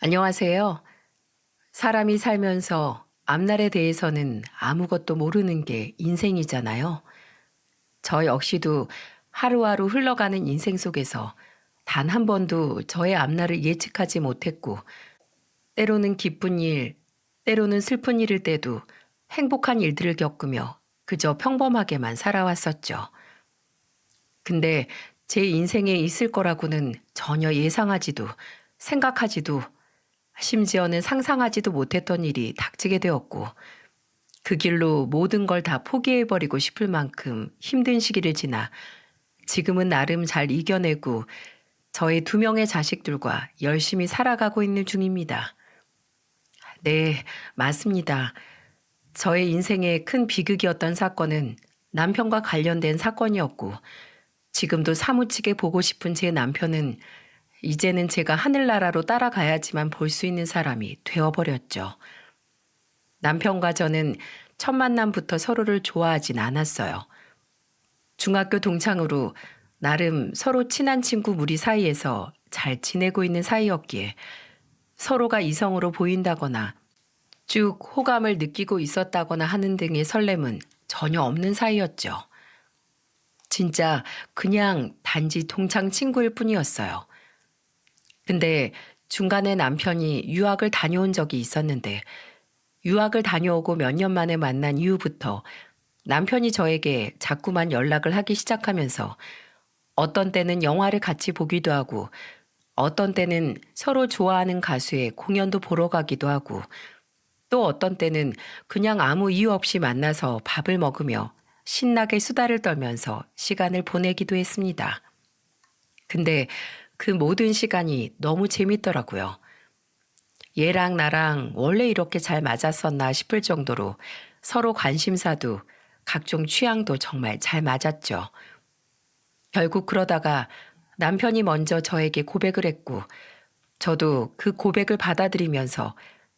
안녕하세요. 사람이 살면서 앞날에 대해서는 아무것도 모르는 게 인생이잖아요. 저 역시도 하루하루 흘러가는 인생 속에서 단 한 번도 저의 앞날을 예측하지 못했고, 때로는 기쁜 일, 때로는 슬픈 일일 때도 행복한 일들을 겪으며 그저 평범하게만 살아왔었죠. 근데 제 인생에 있을 거라고는 전혀 예상하지도 생각하지도 심지어는 상상하지도 못했던 일이 닥치게 되었고, 그 길로 모든 걸 다 포기해버리고 싶을 만큼 힘든 시기를 지나 지금은 나름 잘 이겨내고 저의 2명의 자식들과 열심히 살아가고 있는 중입니다. 네, 맞습니다. 저의 인생의 큰 비극이었던 사건은 남편과 관련된 사건이었고, 지금도 사무치게 보고 싶은 제 남편은 이제는 제가 하늘나라로 따라가야지만 볼 수 있는 사람이 되어버렸죠. 남편과 저는 첫 만남부터 서로를 좋아하진 않았어요. 중학교 동창으로 나름 서로 친한 친구 무리 사이에서 잘 지내고 있는 사이였기에 서로가 이성으로 보인다거나 쭉 호감을 느끼고 있었다거나 하는 등의 설렘은 전혀 없는 사이였죠. 진짜 그냥 단지 동창 친구일 뿐이었어요. 근데 중간에 남편이 유학을 다녀온 적이 있었는데, 유학을 다녀오고 몇 년 만에 만난 이후부터 남편이 저에게 자꾸만 연락을 하기 시작하면서 어떤 때는 영화를 같이 보기도 하고, 어떤 때는 서로 좋아하는 가수의 공연도 보러 가기도 하고, 또 어떤 때는 그냥 아무 이유 없이 만나서 밥을 먹으며 신나게 수다를 떨면서 시간을 보내기도 했습니다. 근데 그 모든 시간이 너무 재밌더라고요. 얘랑 나랑 원래 이렇게 잘 맞았었나 싶을 정도로 서로 관심사도 각종 취향도 정말 잘 맞았죠. 결국 그러다가 남편이 먼저 저에게 고백을 했고, 저도 그 고백을 받아들이면서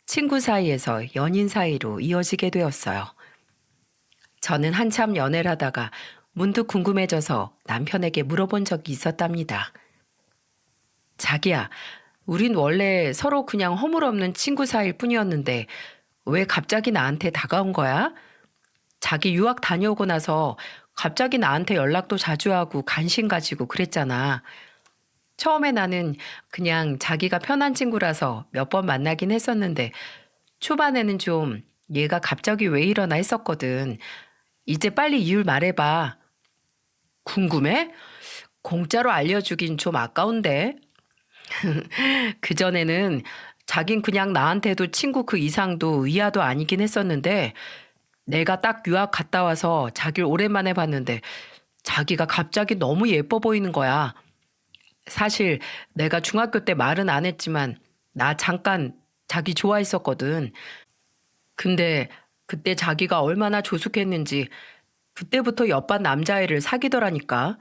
친구 사이에서 연인 사이로 이어지게 되었어요. 저는 한참 연애를 하다가 문득 궁금해져서 남편에게 물어본 적이 있었답니다. 자기야, 우린 원래 서로 그냥 허물없는 친구 사이일 뿐이었는데 왜 갑자기 나한테 다가온 거야? 자기 유학 다녀오고 나서 갑자기 나한테 연락도 자주 하고 관심 가지고 그랬잖아. 처음에 나는 그냥 자기가 편한 친구라서 몇 번 만나긴 했었는데 초반에는 좀 얘가 갑자기 왜 이러나 했었거든. 이제 빨리 이유를 말해봐. 궁금해? 공짜로 알려주긴 좀 아까운데. 그전에는 자긴 그냥 나한테도 친구 그 이상도 위아도 아니긴 했었는데 내가 딱 유학 갔다 와서 자기를 오랜만에 봤는데 자기가 갑자기 너무 예뻐 보이는 거야. 사실 내가 중학교 때 말은 안 했지만 나 잠깐 자기 좋아했었거든. 근데 그때 자기가 얼마나 조숙했는지 그때부터 옆반 남자애를 사귀더라니까.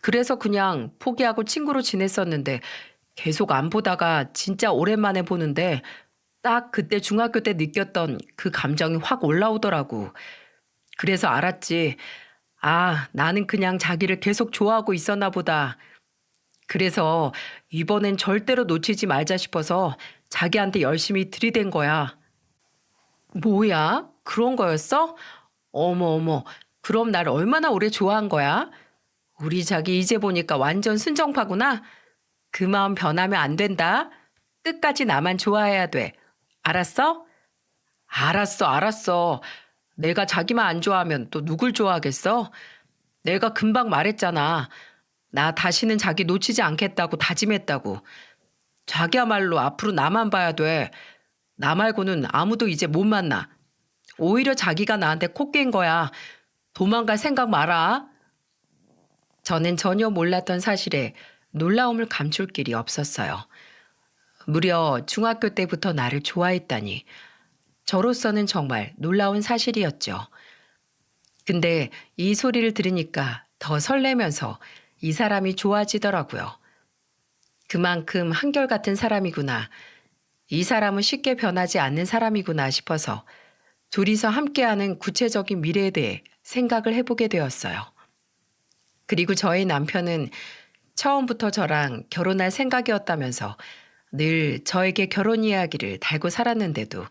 그래서 그냥 포기하고 친구로 지냈었는데 계속 안 보다가 진짜 오랜만에 보는데 딱 그때 중학교 때 느꼈던 그 감정이 확 올라오더라고. 그래서 알았지. 아, 나는 그냥 자기를 계속 좋아하고 있었나 보다. 그래서 이번엔 절대로 놓치지 말자 싶어서 자기한테 열심히 들이댄 거야. 뭐야? 그런 거였어? 어머, 어머. 그럼 날 얼마나 오래 좋아한 거야? 우리 자기 이제 보니까 완전 순정파구나. 그 마음 변하면 안 된다. 끝까지 나만 좋아해야 돼. 알았어? 알았어, 알았어. 내가 자기만 안 좋아하면 또 누굴 좋아하겠어? 내가 금방 말했잖아. 나 다시는 자기 놓치지 않겠다고 다짐했다고. 자기야말로 앞으로 나만 봐야 돼. 나 말고는 아무도 이제 못 만나. 오히려 자기가 나한테 코 깬 거야. 도망갈 생각 마라. 저는 전혀 몰랐던 사실에 놀라움을 감출 길이 없었어요. 무려 중학교 때부터 나를 좋아했다니. 저로서는 정말 놀라운 사실이었죠. 근데 이 소리를 들으니까 더 설레면서 이 사람이 좋아지더라고요. 그만큼 한결같은 사람이구나. 이 사람은 쉽게 변하지 않는 사람이구나 싶어서 둘이서 함께하는 구체적인 미래에 대해 생각을 해보게 되었어요. 그리고 저희 남편은 처음부터 저랑 결혼할 생각이었다면서 늘 저에게 결혼 이야기를 달고 살았는데도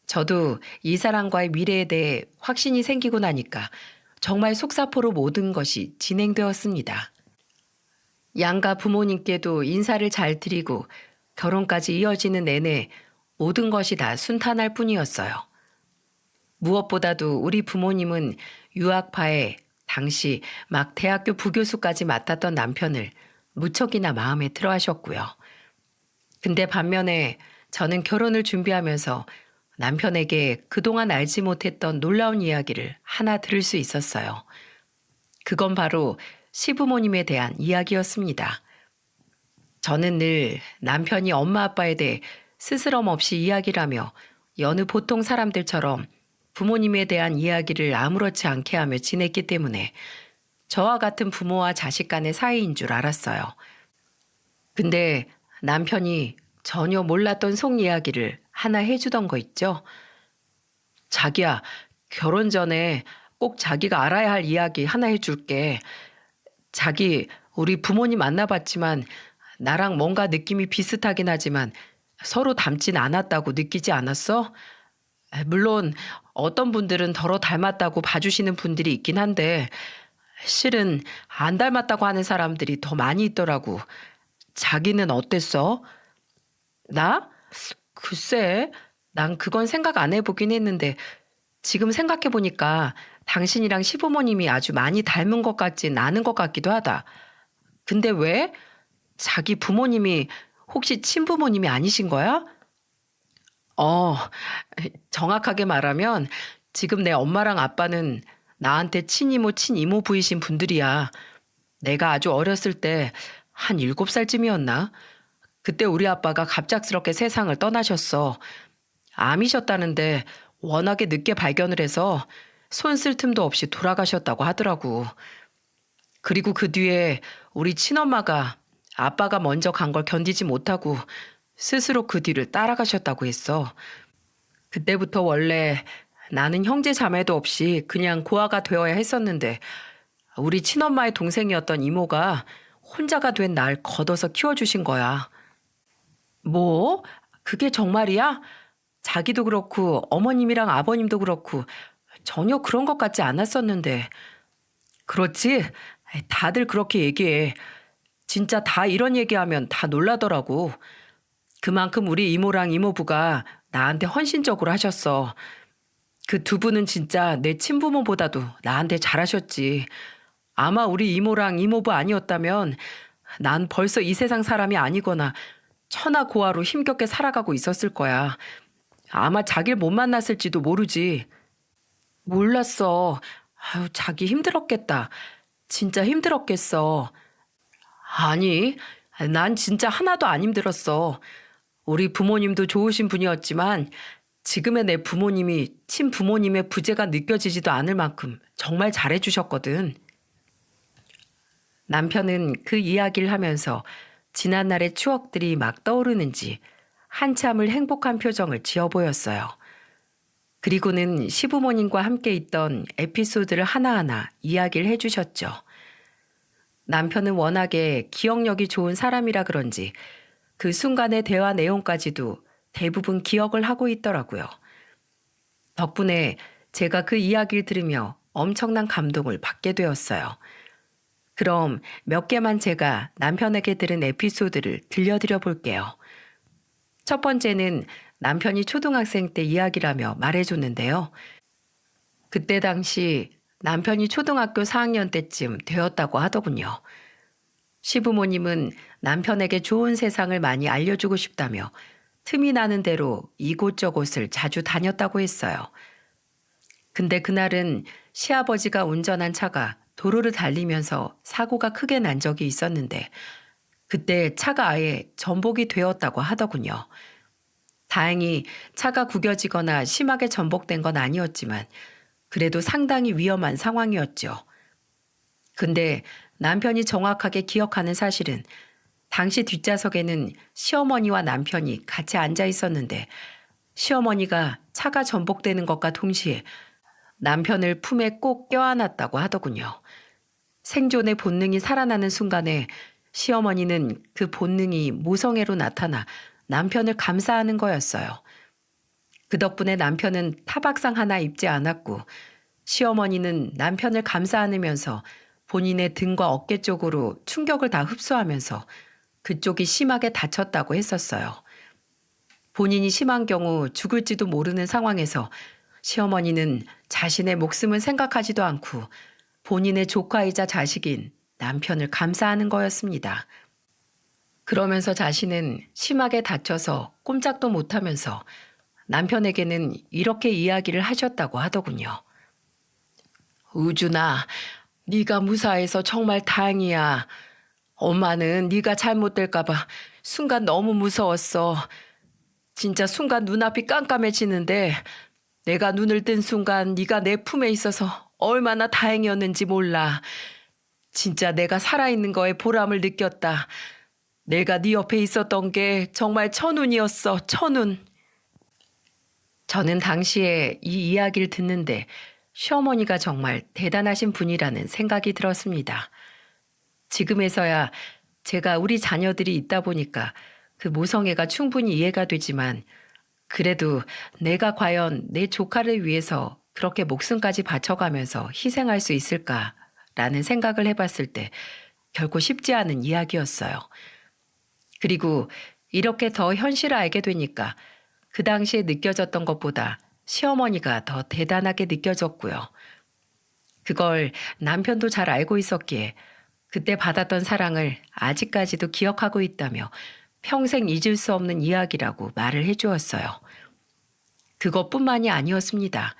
저도 이 사람과의 미래에 대해 확신이 생기고 나니까 정말 속사포로 모든 것이 진행되었습니다. 양가 부모님께도 인사를 잘 드리고 결혼까지 이어지는 내내 모든 것이 다 순탄할 뿐이었어요. 무엇보다도 우리 부모님은 유학파에 당시 막 대학교 부교수까지 맡았던 남편을 무척이나 마음에 들어 하셨고요. 근데 반면에 저는 결혼을 준비하면서 남편에게 그동안 알지 못했던 놀라운 이야기를 하나 들을 수 있었어요. 그건 바로 시부모님에 대한 이야기였습니다. 저는 늘 남편이 엄마 아빠에 대해 스스럼 없이 이야기를 하며 여느 보통 사람들처럼 부모님에 대한 이야기를 아무렇지 않게 하며 지냈기 때문에 저와 같은 부모와 자식 간의 사이인 줄 알았어요. 근데 남편이 전혀 몰랐던 속 이야기를 하나 해주던 거 있죠? 자기야, 결혼 전에 꼭 자기가 알아야 할 이야기 하나 해줄게. 자기, 우리 부모님 만나봤지만 나랑 뭔가 느낌이 비슷하긴 하지만 서로 닮진 않았다고 느끼지 않았어? 물론 어떤 분들은 더러 닮았다고 봐주시는 분들이 있긴 한데 실은 안 닮았다고 하는 사람들이 더 많이 있더라고. 자기는 어땠어? 나? 글쎄, 난 그건 생각 안 해보긴 했는데 지금 생각해보니까 당신이랑 시부모님이 아주 많이 닮은 것 같진 않은 것 같기도 하다. 근데 왜? 자기 부모님이 혹시 친부모님이 아니신 거야? 어, 정확하게 말하면 지금 내 엄마랑 아빠는 나한테 친이모, 친이모 부이신 분들이야. 내가 아주 어렸을 때 한 7살쯤이었나? 그때 우리 아빠가 갑작스럽게 세상을 떠나셨어. 암이셨다는데 워낙에 늦게 발견을 해서 손 쓸 틈도 없이 돌아가셨다고 하더라고. 그리고 그 뒤에 우리 친엄마가 아빠가 먼저 간 걸 견디지 못하고 스스로 그 뒤를 따라가셨다고 했어. 그때부터 원래 나는 형제 자매도 없이 그냥 고아가 되어야 했었는데 우리 친엄마의 동생이었던 이모가 혼자가 된 날 걷어서 키워주신 거야. 뭐? 그게 정말이야? 자기도 그렇고 어머님이랑 아버님도 그렇고 전혀 그런 것 같지 않았었는데. 그렇지? 다들 그렇게 얘기해. 진짜 다 이런 얘기하면 다 놀라더라고. 그만큼 우리 이모랑 이모부가 나한테 헌신적으로 하셨어. 그 두 분은 진짜 내 친부모보다도 나한테 잘하셨지. 아마 우리 이모랑 이모부 아니었다면 난 벌써 이 세상 사람이 아니거나 천하 고아로 힘겹게 살아가고 있었을 거야. 아마 자기를 못 만났을지도 모르지. 몰랐어. 아유, 자기 힘들었겠다. 진짜 힘들었겠어. 아니, 난 진짜 하나도 안 힘들었어. 우리 부모님도 좋으신 분이었지만 지금의 내 부모님이 친부모님의 부재가 느껴지지도 않을 만큼 정말 잘해주셨거든. 남편은 그 이야기를 하면서 지난날의 추억들이 막 떠오르는지 한참을 행복한 표정을 지어 보였어요. 그리고는 시부모님과 함께 있던 에피소드를 하나하나 이야기를 해주셨죠. 남편은 워낙에 기억력이 좋은 사람이라 그런지 그 순간의 대화 내용까지도 대부분 기억을 하고 있더라고요. 덕분에 제가 그 이야기를 들으며 엄청난 감동을 받게 되었어요. 그럼 몇 개만 제가 남편에게 들은 에피소드를 들려드려 볼게요. 첫 번째는 남편이 초등학생 때 이야기라며 말해줬는데요. 그때 당시 남편이 초등학교 4학년 때쯤 되었다고 하더군요. 시부모님은 남편에게 좋은 세상을 많이 알려주고 싶다며 틈이 나는 대로 이곳저곳을 자주 다녔다고 했어요. 근데 그날은 시아버지가 운전한 차가 도로를 달리면서 사고가 크게 난 적이 있었는데 그때 차가 아예 전복이 되었다고 하더군요. 다행히 차가 구겨지거나 심하게 전복된 건 아니었지만 그래도 상당히 위험한 상황이었죠. 근데 남편이 정확하게 기억하는 사실은 당시 뒷좌석에는 시어머니와 남편이 같이 앉아 있었는데 시어머니가 차가 전복되는 것과 동시에 남편을 품에 꼭 껴안았다고 하더군요. 생존의 본능이 살아나는 순간에 시어머니는 그 본능이 모성애로 나타나 남편을 감싸하는 거였어요. 그 덕분에 남편은 타박상 하나 입지 않았고 시어머니는 남편을 감싸 안으면서 본인의 등과 어깨 쪽으로 충격을 다 흡수하면서 그쪽이 심하게 다쳤다고 했었어요. 본인이 심한 경우 죽을지도 모르는 상황에서 시어머니는 자신의 목숨은 생각하지도 않고 본인의 조카이자 자식인 남편을 감싸하는 거였습니다. 그러면서 자신은 심하게 다쳐서 꼼짝도 못하면서 남편에게는 이렇게 이야기를 하셨다고 하더군요. 우준아, 네가 무사해서 정말 다행이야. 엄마는 네가 잘못될까 봐 순간 너무 무서웠어. 진짜 순간 눈앞이 깜깜해지는데 내가 눈을 뜬 순간 네가 내 품에 있어서 얼마나 다행이었는지 몰라. 진짜 내가 살아있는 거에 보람을 느꼈다. 내가 네 옆에 있었던 게 정말 천운이었어, 천운. 저는 당시에 이 이야기를 듣는데 시어머니가 정말 대단하신 분이라는 생각이 들었습니다. 지금에서야 제가 우리 자녀들이 있다 보니까 그 모성애가 충분히 이해가 되지만 그래도 내가 과연 내 조카를 위해서 그렇게 목숨까지 바쳐가면서 희생할 수 있을까라는 생각을 해봤을 때 결코 쉽지 않은 이야기였어요. 그리고 이렇게 더 현실을 알게 되니까 그 당시에 느껴졌던 것보다 시어머니가 더 대단하게 느껴졌고요. 그걸 남편도 잘 알고 있었기에 그때 받았던 사랑을 아직까지도 기억하고 있다며 평생 잊을 수 없는 이야기라고 말을 해주었어요. 그것뿐만이 아니었습니다.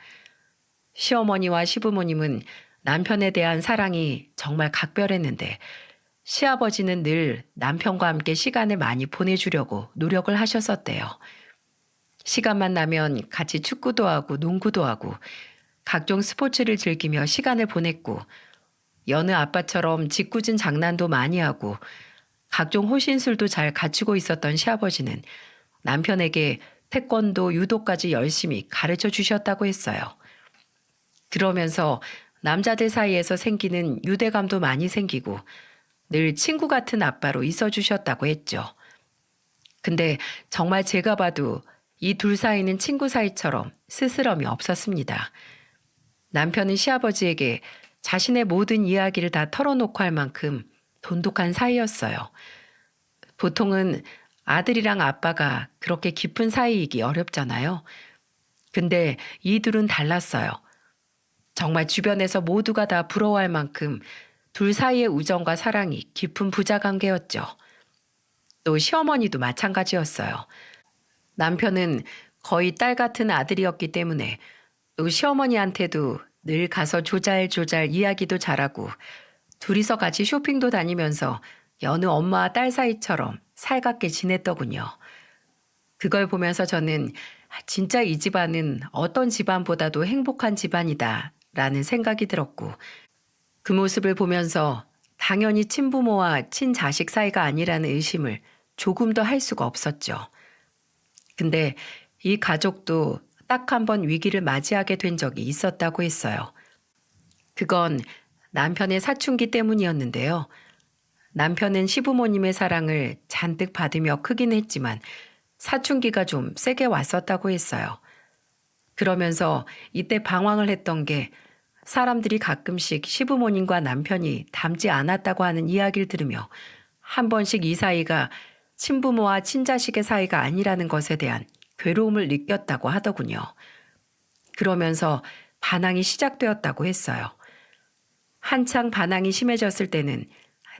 시어머니와 시부모님은 남편에 대한 사랑이 정말 각별했는데 시아버지는 늘 남편과 함께 시간을 많이 보내주려고 노력을 하셨었대요. 시간만 나면 같이 축구도 하고 농구도 하고 각종 스포츠를 즐기며 시간을 보냈고 여느 아빠처럼 짓궂은 장난도 많이 하고 각종 호신술도 잘 갖추고 있었던 시아버지는 남편에게 태권도, 유도까지 열심히 가르쳐 주셨다고 했어요. 그러면서 남자들 사이에서 생기는 유대감도 많이 생기고 늘 친구 같은 아빠로 있어 주셨다고 했죠. 근데 정말 제가 봐도 이 둘 사이는 친구 사이처럼 스스럼이 없었습니다. 남편은 시아버지에게 자신의 모든 이야기를 다 털어놓고 할 만큼 돈독한 사이였어요. 보통은 아들이랑 아빠가 그렇게 깊은 사이이기 어렵잖아요. 근데 이 둘은 달랐어요. 정말 주변에서 모두가 다 부러워할 만큼 둘 사이의 우정과 사랑이 깊은 부자관계였죠. 또 시어머니도 마찬가지였어요. 남편은 거의 딸 같은 아들이었기 때문에 또 시어머니한테도 늘 가서 조잘조잘 이야기도 잘하고 둘이서 같이 쇼핑도 다니면서 여느 엄마와 딸 사이처럼 살갑게 지냈더군요. 그걸 보면서 저는 진짜 이 집안은 어떤 집안보다도 행복한 집안이다 라는 생각이 들었고 그 모습을 보면서 당연히 친부모와 친자식 사이가 아니라는 의심을 조금도 할 수가 없었죠. 근데 이 가족도 딱 한 번 위기를 맞이하게 된 적이 있었다고 했어요. 그건 남편의 사춘기 때문이었는데요. 남편은 시부모님의 사랑을 잔뜩 받으며 크긴 했지만 사춘기가 좀 세게 왔었다고 했어요. 그러면서 이때 방황을 했던 게 사람들이 가끔씩 시부모님과 남편이 닮지 않았다고 하는 이야기를 들으며 한 번씩 이 사이가 친부모와 친자식의 사이가 아니라는 것에 대한 괴로움을 느꼈다고 하더군요. 그러면서 반항이 시작되었다고 했어요. 한창 반항이 심해졌을 때는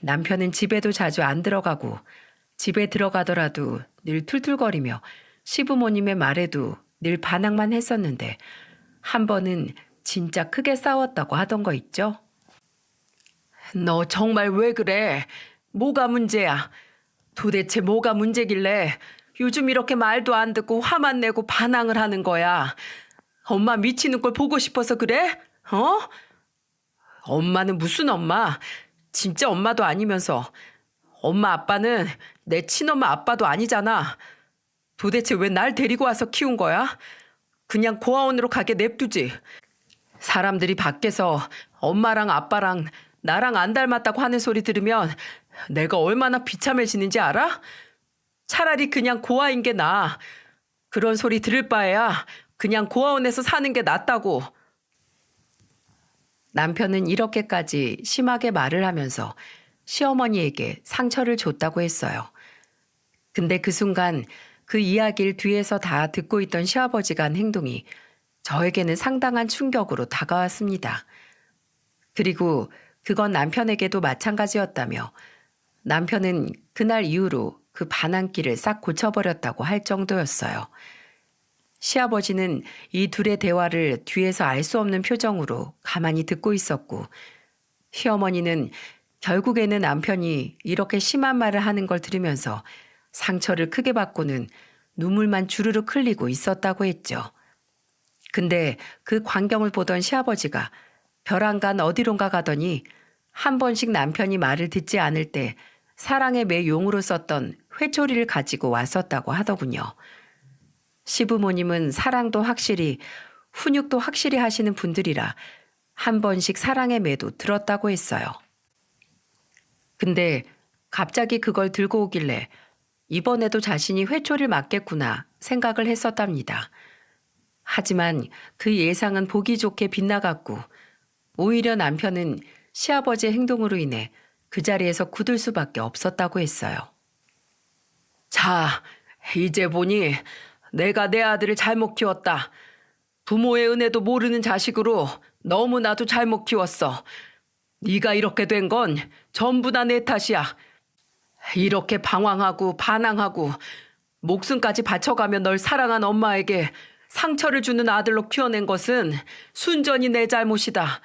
남편은 집에도 자주 안 들어가고 집에 들어가더라도 늘 툴툴거리며 시부모님의 말에도 늘 반항만 했었는데 한 번은 진짜 크게 싸웠다고 하던 거 있죠? 너 정말 왜 그래? 뭐가 문제야? 도대체 뭐가 문제길래 요즘 이렇게 말도 안 듣고 화만 내고 반항을 하는 거야? 엄마 미치는 걸 보고 싶어서 그래? 어? 엄마는 무슨 엄마? 진짜 엄마도 아니면서 엄마 아빠는 내 친엄마 아빠도 아니잖아. 도대체 왜 날 데리고 와서 키운 거야? 그냥 고아원으로 가게 냅두지. 사람들이 밖에서 엄마랑 아빠랑 나랑 안 닮았다고 하는 소리 들으면 내가 얼마나 비참해지는지 알아? 차라리 그냥 고아인 게 나아. 그런 소리 들을 바에야 그냥 고아원에서 사는 게 낫다고. 남편은 이렇게까지 심하게 말을 하면서 시어머니에게 상처를 줬다고 했어요. 근데 그 순간 그 이야기를 뒤에서 다 듣고 있던 시아버지가 한 행동이 저에게는 상당한 충격으로 다가왔습니다. 그리고 그건 남편에게도 마찬가지였다며 남편은 그날 이후로 그 반항기를 싹 고쳐버렸다고 할 정도였어요. 시아버지는 이 둘의 대화를 뒤에서 알 수 없는 표정으로 가만히 듣고 있었고 시어머니는 결국에는 남편이 이렇게 심한 말을 하는 걸 들으면서 상처를 크게 받고는 눈물만 주르륵 흘리고 있었다고 했죠. 근데 그 광경을 보던 시아버지가 벼랑간 어디론가 가더니 한 번씩 남편이 말을 듣지 않을 때 사랑의 매 용으로 썼던 회초리를 가지고 왔었다고 하더군요. 시부모님은 사랑도 확실히 훈육도 확실히 하시는 분들이라 한 번씩 사랑의 매도 들었다고 했어요. 근데 갑자기 그걸 들고 오길래 이번에도 자신이 회초리를 맞겠구나 생각을 했었답니다. 하지만 그 예상은 보기 좋게 빗나갔고 오히려 남편은 시아버지의 행동으로 인해 그 자리에서 굳을 수밖에 없었다고 했어요. 자, 이제 보니 내가 내 아들을 잘못 키웠다. 부모의 은혜도 모르는 자식으로 너무나도 잘못 키웠어. 네가 이렇게 된 건 전부 다 내 탓이야. 이렇게 방황하고 반항하고 목숨까지 바쳐가며 널 사랑한 엄마에게 상처를 주는 아들로 키워낸 것은 순전히 내 잘못이다.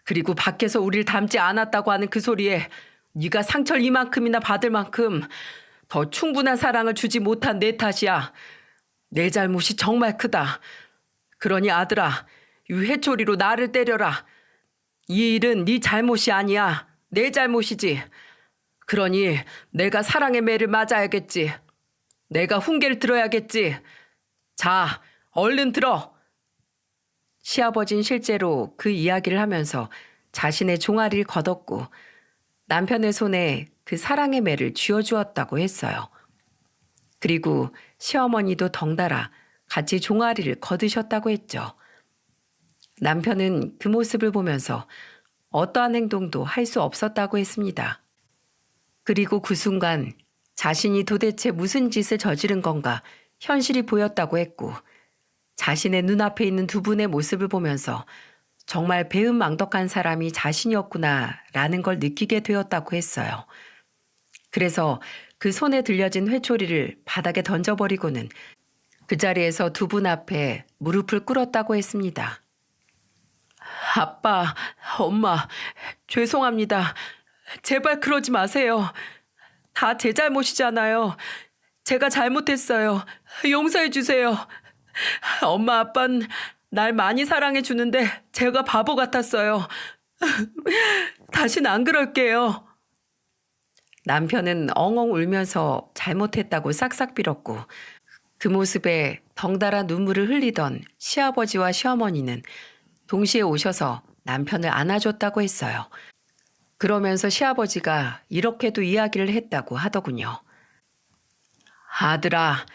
그리고 밖에서 우릴 닮지 않았다고 하는 그 소리에 네가 상처를 이만큼이나 받을 만큼 더 충분한 사랑을 주지 못한 내 탓이야. 내 잘못이 정말 크다. 그러니 아들아, 이 회초리로 나를 때려라. 이 일은 네 잘못이 아니야. 내 잘못이지. 그러니 내가 사랑의 매를 맞아야겠지. 내가 훈계를 들어야겠지. 자, 얼른 들어. 시아버진 실제로 그 이야기를 하면서 자신의 종아리를 걷었고 남편의 손에 그 사랑의 매를 쥐어주었다고 했어요. 그리고 시어머니도 덩달아 같이 종아리를 거두셨다고 했죠. 남편은 그 모습을 보면서 어떠한 행동도 할 수 없었다고 했습니다. 그리고 그 순간 자신이 도대체 무슨 짓을 저지른 건가 현실이 보였다고 했고 자신의 눈앞에 있는 두 분의 모습을 보면서 정말 배은망덕한 사람이 자신이었구나라는 걸 느끼게 되었다고 했어요. 그래서 그 손에 들려진 회초리를 바닥에 던져버리고는 그 자리에서 두 분 앞에 무릎을 꿇었다고 했습니다. 아빠, 엄마, 죄송합니다. 제발 그러지 마세요. 다 제 잘못이잖아요. 제가 잘못했어요. 용서해 주세요. 엄마, 아빠는 날 많이 사랑해 주는데 제가 바보 같았어요. 다신 안 그럴게요. 남편은 엉엉 울면서 잘못했다고 싹싹 빌었고 그 모습에 덩달아 눈물을 흘리던 시아버지와 시어머니는 동시에 오셔서 남편을 안아줬다고 했어요. 그러면서 시아버지가 이렇게도 이야기를 했다고 하더군요. 아들아,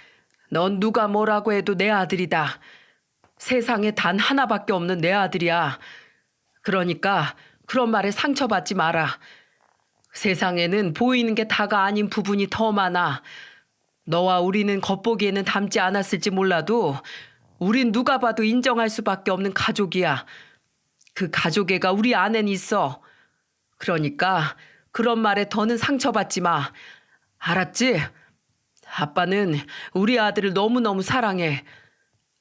넌 누가 뭐라고 해도 내 아들이다. 세상에 단 하나밖에 없는 내 아들이야. 그러니까 그런 말에 상처받지 마라. 세상에는 보이는 게 다가 아닌 부분이 더 많아. 너와 우리는 겉보기에는 닮지 않았을지 몰라도 우린 누가 봐도 인정할 수밖에 없는 가족이야. 그 가족애가 우리 안엔 있어. 그러니까 그런 말에 더는 상처받지 마. 알았지? 아빠는 우리 아들을 너무너무 사랑해.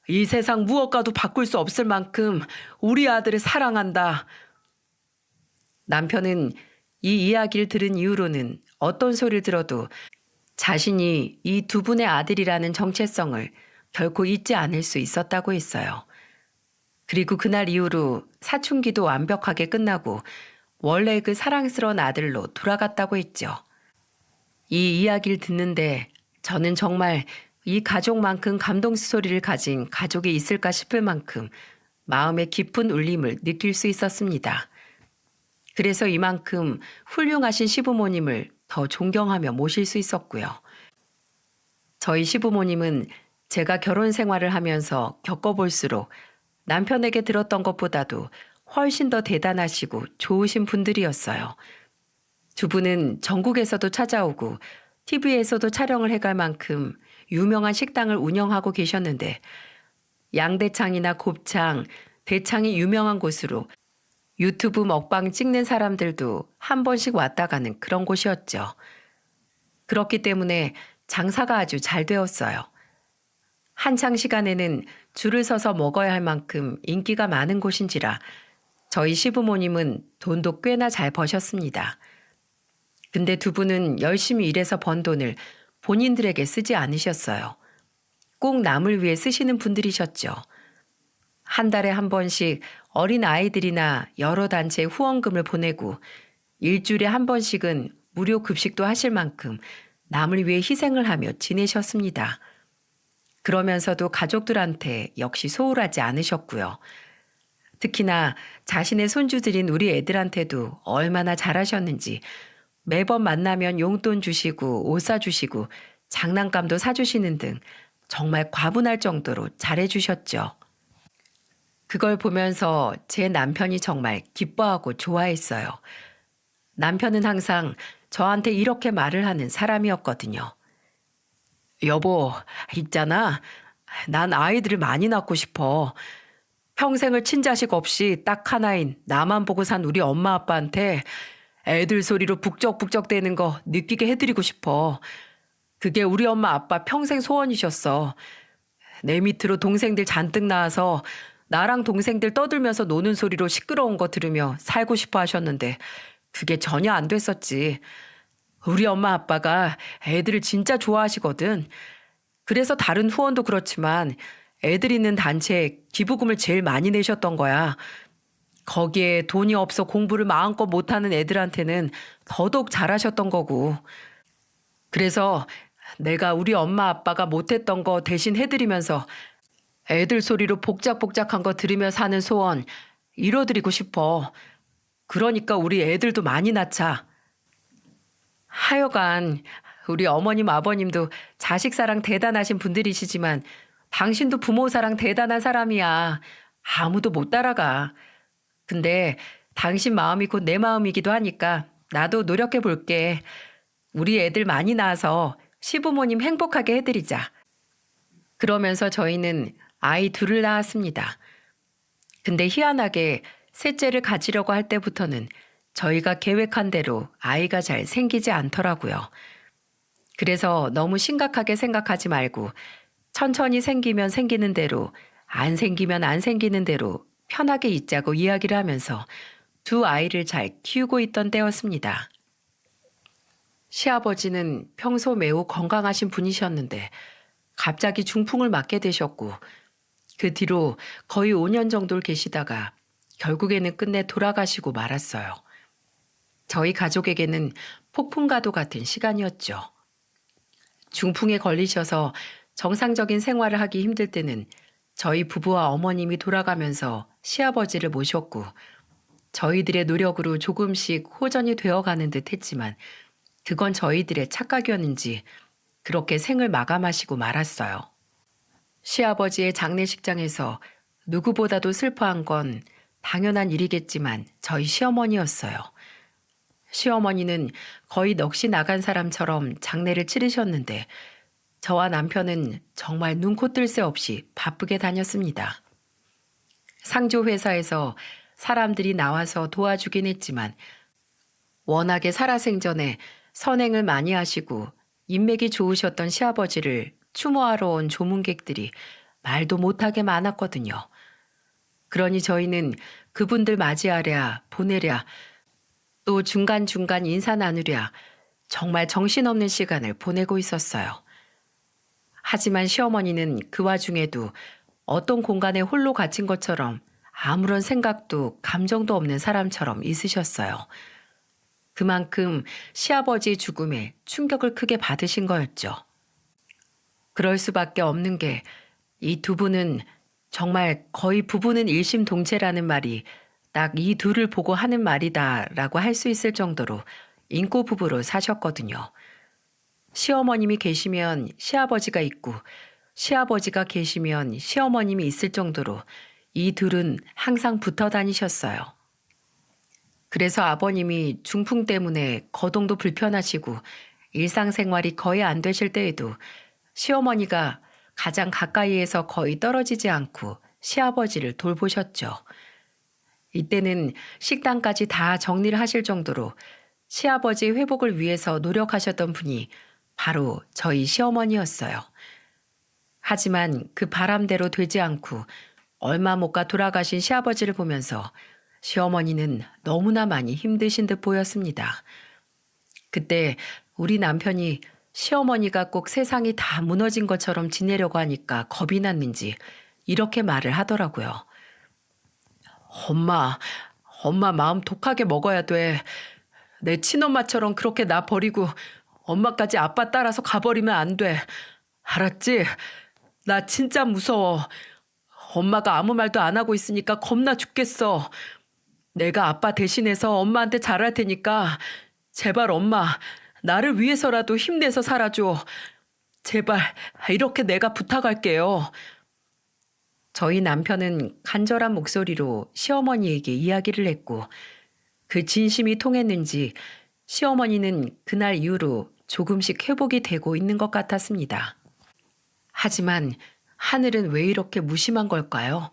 이 세상 무엇과도 바꿀 수 없을 만큼 우리 아들을 사랑한다. 남편은 이 이야기를 들은 이후로는 어떤 소리를 들어도 자신이 이 두 분의 아들이라는 정체성을 결코 잊지 않을 수 있었다고 했어요. 그리고 그날 이후로 사춘기도 완벽하게 끝나고 원래 그 사랑스러운 아들로 돌아갔다고 했죠. 이 이야기를 듣는데 저는 정말 이 가족만큼 감동 스토리를 가진 가족이 있을까 싶을 만큼 마음의 깊은 울림을 느낄 수 있었습니다. 그래서 이만큼 훌륭하신 시부모님을 더 존경하며 모실 수 있었고요. 저희 시부모님은 제가 결혼 생활을 하면서 겪어볼수록 남편에게 들었던 것보다도 훨씬 더 대단하시고 좋으신 분들이었어요. 두 분은 전국에서도 찾아오고 TV에서도 촬영을 해갈 만큼 유명한 식당을 운영하고 계셨는데 양대창이나 곱창, 대창이 유명한 곳으로 유튜브 먹방 찍는 사람들도 한 번씩 왔다 가는 그런 곳이었죠. 그렇기 때문에 장사가 아주 잘 되었어요. 한창 시간에는 줄을 서서 먹어야 할 만큼 인기가 많은 곳인지라 저희 시부모님은 돈도 꽤나 잘 버셨습니다. 근데 두 분은 열심히 일해서 번 돈을 본인들에게 쓰지 않으셨어요. 꼭 남을 위해 쓰시는 분들이셨죠. 한 달에 한 번씩 어린 아이들이나 여러 단체에 후원금을 보내고 일주일에 한 번씩은 무료 급식도 하실 만큼 남을 위해 희생을 하며 지내셨습니다. 그러면서도 가족들한테 역시 소홀하지 않으셨고요. 특히나 자신의 손주들인 우리 애들한테도 얼마나 잘하셨는지 매번 만나면 용돈 주시고 옷 사주시고 장난감도 사주시는 등 정말 과분할 정도로 잘해주셨죠. 그걸 보면서 제 남편이 정말 기뻐하고 좋아했어요. 남편은 항상 저한테 이렇게 말을 하는 사람이었거든요. 여보, 있잖아. 난 아이들을 많이 낳고 싶어. 평생을 친자식 없이 딱 하나인 나만 보고 산 우리 엄마 아빠한테 애들 소리로 북적북적 대는 거 느끼게 해드리고 싶어. 그게 우리 엄마 아빠 평생 소원이셨어. 내 밑으로 동생들 잔뜩 낳아서 나랑 동생들 떠들면서 노는 소리로 시끄러운 거 들으며 살고 싶어 하셨는데 그게 전혀 안 됐었지. 우리 엄마 아빠가 애들을 진짜 좋아하시거든. 그래서 다른 후원도 그렇지만 애들 있는 단체에 기부금을 제일 많이 내셨던 거야. 거기에 돈이 없어 공부를 마음껏 못하는 애들한테는 더더욱 잘하셨던 거고. 그래서 내가 우리 엄마 아빠가 못했던 거 대신 해드리면서 애들 소리로 복작복작한 거 들으며 사는 소원 이뤄드리고 싶어. 그러니까 우리 애들도 많이 낳자. 하여간 우리 어머님 아버님도 자식 사랑 대단하신 분들이시지만 당신도 부모 사랑 대단한 사람이야. 아무도 못 따라가. 근데 당신 마음이 곧 내 마음이기도 하니까 나도 노력해 볼게. 우리 애들 많이 낳아서 시부모님 행복하게 해드리자. 그러면서 저희는 아이 둘을 낳았습니다. 근데 희한하게 셋째를 가지려고 할 때부터는 저희가 계획한 대로 아이가 잘 생기지 않더라고요. 그래서 너무 심각하게 생각하지 말고 천천히 생기면 생기는 대로, 안 생기면 안 생기는 대로 편하게 있자고 이야기를 하면서 두 아이를 잘 키우고 있던 때였습니다. 시아버지는 평소 매우 건강하신 분이셨는데 갑자기 중풍을 맞게 되셨고 그 뒤로 거의 5년 정도를 계시다가 결국에는 끝내 돌아가시고 말았어요. 저희 가족에게는 폭풍과도 같은 시간이었죠. 중풍에 걸리셔서 정상적인 생활을 하기 힘들 때는 저희 부부와 어머님이 돌아가면서 시아버지를 모셨고 저희들의 노력으로 조금씩 호전이 되어가는 듯 했지만 그건 저희들의 착각이었는지 그렇게 생을 마감하시고 말았어요. 시아버지의 장례식장에서 누구보다도 슬퍼한 건 당연한 일이겠지만 저희 시어머니였어요. 시어머니는 거의 넋이 나간 사람처럼 장례를 치르셨는데 저와 남편은 정말 눈코 뜰 새 없이 바쁘게 다녔습니다. 상조 회사에서 사람들이 나와서 도와주긴 했지만 워낙에 살아생전에 선행을 많이 하시고 인맥이 좋으셨던 시아버지를 추모하러 온 조문객들이 말도 못하게 많았거든요. 그러니 저희는 그분들 맞이하랴 보내랴 또 중간중간 인사 나누랴 정말 정신없는 시간을 보내고 있었어요. 하지만 시어머니는 그 와중에도 어떤 공간에 홀로 갇힌 것처럼 아무런 생각도 감정도 없는 사람처럼 있으셨어요. 그만큼 시아버지의 죽음에 충격을 크게 받으신 거였죠. 그럴 수밖에 없는 게 이 두 분은 정말 거의 부부는 일심동체라는 말이 딱 이 둘을 보고 하는 말이다라고 할 수 있을 정도로 인고 부부로 사셨거든요. 시어머님이 계시면 시아버지가 있고 시아버지가 계시면 시어머님이 있을 정도로 이 둘은 항상 붙어 다니셨어요. 그래서 아버님이 중풍 때문에 거동도 불편하시고 일상생활이 거의 안 되실 때에도 시어머니가 가장 가까이에서 거의 떨어지지 않고 시아버지를 돌보셨죠. 이때는 식당까지 다 정리를 하실 정도로 시아버지 회복을 위해서 노력하셨던 분이 바로 저희 시어머니였어요. 하지만 그 바람대로 되지 않고 얼마 못 가 돌아가신 시아버지를 보면서 시어머니는 너무나 많이 힘드신 듯 보였습니다. 그때 우리 남편이 시어머니가 꼭 세상이 다 무너진 것처럼 지내려고 하니까 겁이 났는지 이렇게 말을 하더라고요. 엄마 마음 독하게 먹어야 돼. 내 친엄마처럼 그렇게 나 버리고 엄마까지 아빠 따라서 가버리면 안 돼. 알았지? 나 진짜 무서워. 엄마가 아무 말도 안 하고 있으니까 겁나 죽겠어. 내가 아빠 대신해서 엄마한테 잘할 테니까 제발 엄마, 나를 위해서라도 힘내서 살아줘. 제발 이렇게 내가 부탁할게요. 저희 남편은 간절한 목소리로 시어머니에게 이야기를 했고 그 진심이 통했는지 시어머니는 그날 이후로 조금씩 회복이 되고 있는 것 같았습니다. 하지만 하늘은 왜 이렇게 무심한 걸까요?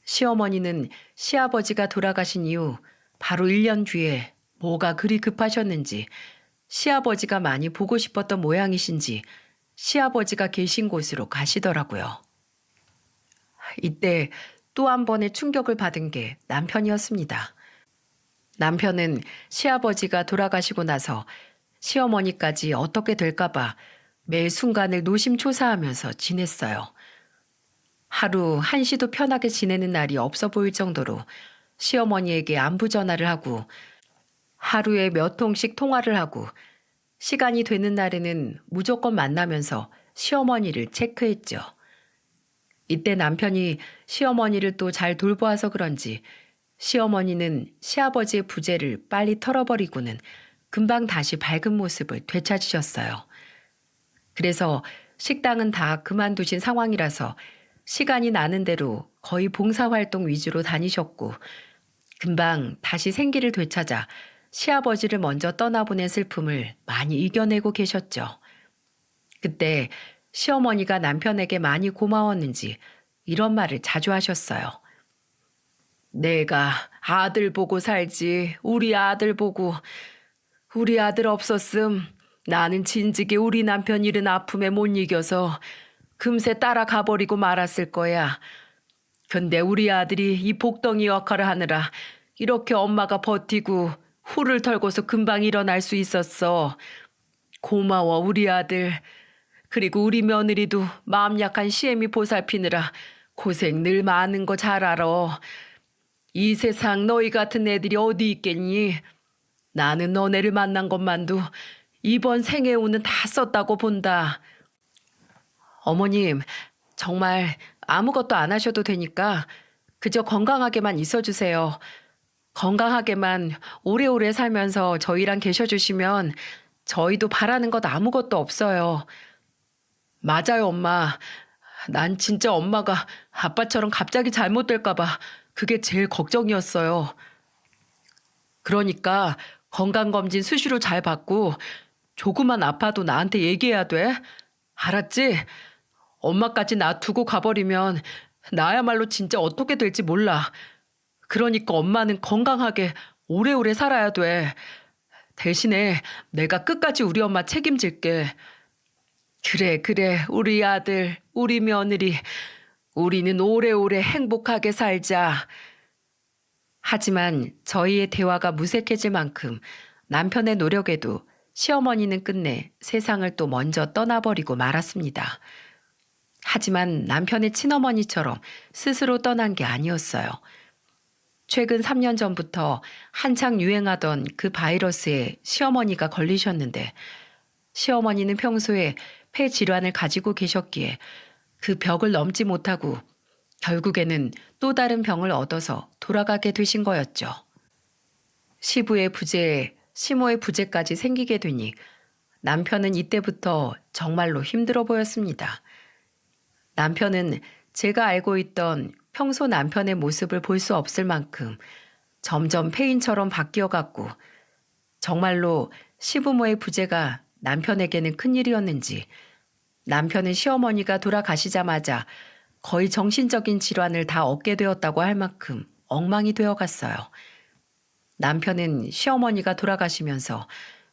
시어머니는 시아버지가 돌아가신 이후 바로 1년 뒤에 뭐가 그리 급하셨는지 시아버지가 많이 보고 싶었던 모양이신지 시아버지가 계신 곳으로 가시더라고요. 이때 또 한 번의 충격을 받은 게 남편이었습니다. 남편은 시아버지가 돌아가시고 나서 시어머니까지 어떻게 될까봐 매 순간을 노심초사하면서 지냈어요. 하루 한시도 편하게 지내는 날이 없어 보일 정도로 시어머니에게 안부 전화를 하고 하루에 몇 통씩 통화를 하고 시간이 되는 날에는 무조건 만나면서 시어머니를 체크했죠. 이때 남편이 시어머니를 또 잘 돌보아서 그런지 시어머니는 시아버지의 부재를 빨리 털어버리고는 금방 다시 밝은 모습을 되찾으셨어요. 그래서 식당은 다 그만두신 상황이라서 시간이 나는 대로 거의 봉사활동 위주로 다니셨고 금방 다시 생기를 되찾아 시아버지를 먼저 떠나보낸 슬픔을 많이 이겨내고 계셨죠. 그때 시어머니가 남편에게 많이 고마웠는지 이런 말을 자주 하셨어요. 내가 아들 보고 살지 우리 아들 보고 우리 아들 없었음 나는 진즉에 우리 남편 잃은 아픔에 못 이겨서 금세 따라가 버리고 말았을 거야. 근데 우리 아들이 이 복덩이 역할을 하느라 이렇게 엄마가 버티고 후를 털고서 금방 일어날 수 있었어. 고마워 우리 아들. 그리고 우리 며느리도 마음 약한 시애미 보살피느라 고생 늘 많은 거 잘 알아. 이 세상 너희 같은 애들이 어디 있겠니? 나는 너네를 만난 것만도 이번 생애 운은 다 썼다고 본다. 어머님, 정말 아무것도 안 하셔도 되니까 그저 건강하게만 있어주세요. 건강하게만 오래오래 살면서 저희랑 계셔주시면 저희도 바라는 것 아무것도 없어요. 맞아요, 엄마. 난 진짜 엄마가 아빠처럼 갑자기 잘못될까봐 그게 제일 걱정이었어요. 그러니까 건강검진 수시로 잘 받고 조금만 아파도 나한테 얘기해야 돼. 알았지? 엄마까지 놔두고 가버리면 나야말로 진짜 어떻게 될지 몰라. 그러니까 엄마는 건강하게 오래오래 살아야 돼. 대신에 내가 끝까지 우리 엄마 책임질게. 그래, 우리 아들, 우리 며느리, 우리는 오래오래 행복하게 살자. 하지만 저희의 대화가 무색해질 만큼 남편의 노력에도 시어머니는 끝내 세상을 또 먼저 떠나버리고 말았습니다. 하지만 남편의 친어머니처럼 스스로 떠난 게 아니었어요. 최근 3년 전부터 한창 유행하던 그 바이러스에 시어머니가 걸리셨는데 시어머니는 평소에 폐 질환을 가지고 계셨기에 그 벽을 넘지 못하고 결국에는 또 다른 병을 얻어서 돌아가게 되신 거였죠. 시부의 부재, 시모의 부재까지 생기게 되니 남편은 이때부터 정말로 힘들어 보였습니다. 남편은 제가 알고 있던 평소 남편의 모습을 볼 수 없을 만큼 점점 폐인처럼 바뀌어갔고 정말로 시부모의 부재가 남편에게는 큰일이었는지 남편은 시어머니가 돌아가시자마자 거의 정신적인 질환을 다 얻게 되었다고 할 만큼 엉망이 되어갔어요. 남편은 시어머니가 돌아가시면서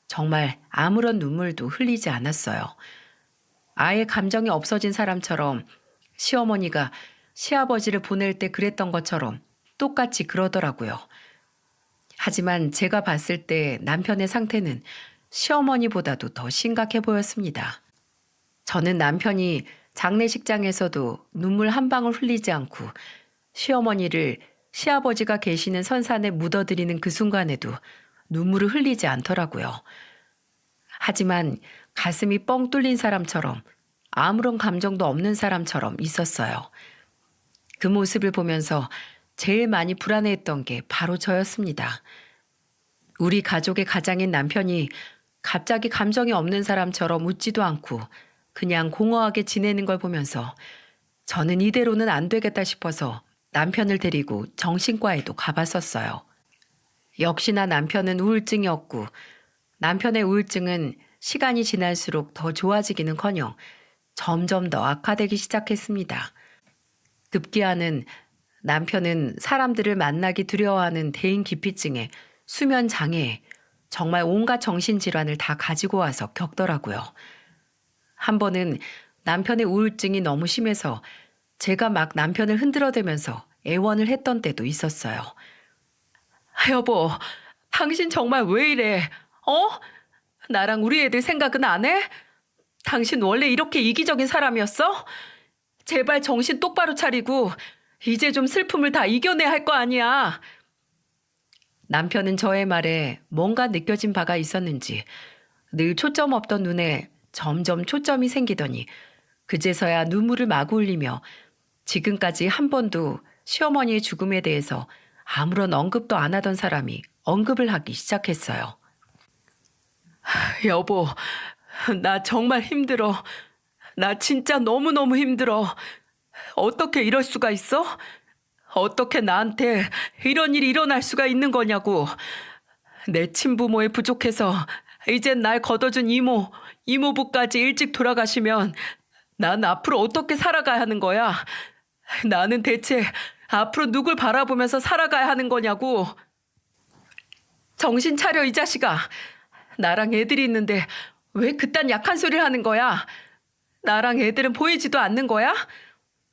정말 아무런 눈물도 흘리지 않았어요. 아예 감정이 없어진 사람처럼 시어머니가 시아버지를 보낼 때 그랬던 것처럼 똑같이 그러더라고요. 하지만 제가 봤을 때 남편의 상태는 시어머니보다도 더 심각해 보였습니다. 저는 남편이 장례식장에서도 눈물 한 방울 흘리지 않고 시어머니를 시아버지가 계시는 선산에 묻어드리는 그 순간에도 눈물을 흘리지 않더라고요. 하지만 가슴이 뻥 뚫린 사람처럼 아무런 감정도 없는 사람처럼 있었어요. 그 모습을 보면서 제일 많이 불안해했던 게 바로 저였습니다. 우리 가족의 가장인 남편이 갑자기 감정이 없는 사람처럼 웃지도 않고 그냥 공허하게 지내는 걸 보면서 저는 이대로는 안 되겠다 싶어서 남편을 데리고 정신과에도 가봤었어요. 역시나 남편은 우울증이었고 남편의 우울증은 시간이 지날수록 더 좋아지기는커녕 점점 더 악화되기 시작했습니다. 급기야는 남편은 사람들을 만나기 두려워하는 대인기피증에 수면 장애에 정말 온갖 정신질환을 다 가지고 와서 겪더라고요. 한 번은 남편의 우울증이 너무 심해서 제가 막 남편을 흔들어대면서 애원을 했던 때도 있었어요. 여보, 당신 정말 왜 이래? 나랑 우리 애들 생각은 안 해? 당신 원래 이렇게 이기적인 사람이었어? 제발 정신 똑바로 차리고 이제 좀 슬픔을 다 이겨내야 할 거 아니야. 남편은 저의 말에 뭔가 느껴진 바가 있었는지 늘 초점 없던 눈에 점점 초점이 생기더니 그제서야 눈물을 마구 흘리며 지금까지 한 번도 시어머니의 죽음에 대해서 아무런 언급도 안 하던 사람이 언급을 하기 시작했어요. 여보, 나 정말 힘들어. 나 진짜 너무너무 힘들어. 어떻게 이럴 수가 있어? 어떻게 나한테 이런 일이 일어날 수가 있는 거냐고. 내 친부모에 부족해서 이젠 날 걷어준 이모부까지 일찍 돌아가시면 난 앞으로 어떻게 살아가야 하는 거야? 나는 대체 앞으로 누굴 바라보면서 살아가야 하는 거냐고. 정신 차려 이 자식아. 나랑 애들이 있는데 왜 그딴 약한 소리를 하는 거야? 나랑 애들은 보이지도 않는 거야?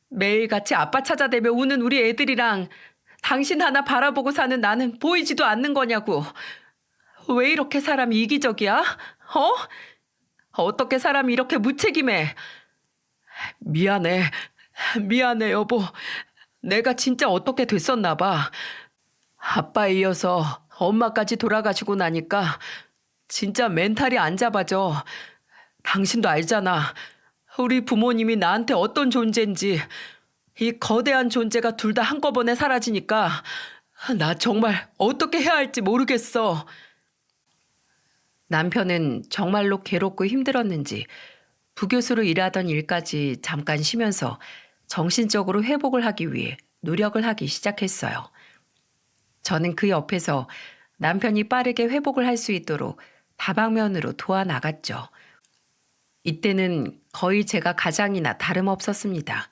매일같이 아빠 찾아대며 우는 우리 애들이랑 당신 하나 바라보고 사는 나는 보이지도 않는 거냐고. 왜 이렇게 사람이 이기적이야? 어떻게 사람이 이렇게 무책임해? 미안해 여보. 내가 진짜 어떻게 됐었나 봐. 아빠에 이어서 엄마까지 돌아가시고 나니까 진짜 멘탈이 안 잡아져. 당신도 알잖아. 우리 부모님이 나한테 어떤 존재인지. 이 거대한 존재가 둘 다 한꺼번에 사라지니까 나 정말 어떻게 해야 할지 모르겠어. 남편은 정말로 괴롭고 힘들었는지 부교수로 일하던 일까지 잠깐 쉬면서 정신적으로 회복을 하기 위해 노력을 하기 시작했어요. 저는 그 옆에서 남편이 빠르게 회복을 할 수 있도록 다방면으로 도와나갔죠. 이때는 거의 제가 가장이나 다름없었습니다.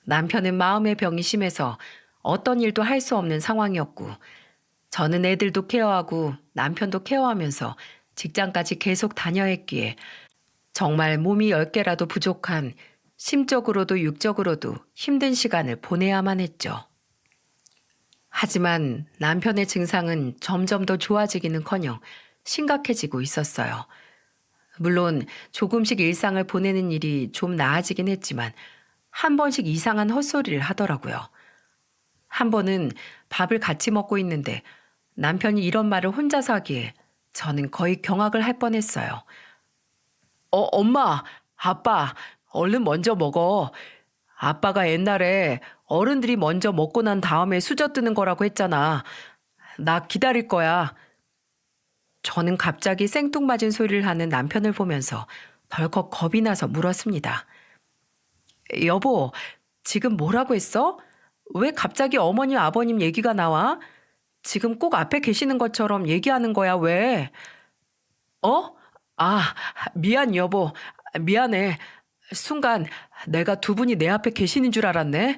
남편은 마음의 병이 심해서 어떤 일도 할 수 없는 상황이었고 저는 애들도 케어하고 남편도 케어하면서 직장까지 계속 다녀야 했기에 정말 몸이 10개라도 부족한 심적으로도 육적으로도 힘든 시간을 보내야만 했죠. 하지만 남편의 증상은 점점 더 좋아지기는커녕 심각해지고 있었어요. 물론 조금씩 일상을 보내는 일이 좀 나아지긴 했지만 한 번씩 이상한 헛소리를 하더라고요. 한 번은 밥을 같이 먹고 있는데 남편이 이런 말을 혼자서 하기에 저는 거의 경악을 할 뻔했어요. 엄마, 아빠, 얼른 먼저 먹어. 아빠가 옛날에 어른들이 먼저 먹고 난 다음에 수저 뜨는 거라고 했잖아. 나 기다릴 거야. 저는 갑자기 생뚱맞은 소리를 하는 남편을 보면서 덜컥 겁이 나서 물었습니다. 여보, 지금 뭐라고 했어? 왜 갑자기 어머님, 아버님 얘기가 나와? 지금 꼭 앞에 계시는 것처럼 얘기하는 거야, 왜? 어? 아, 미안, 여보. 미안해. 순간 내가 두 분이 내 앞에 계시는 줄 알았네.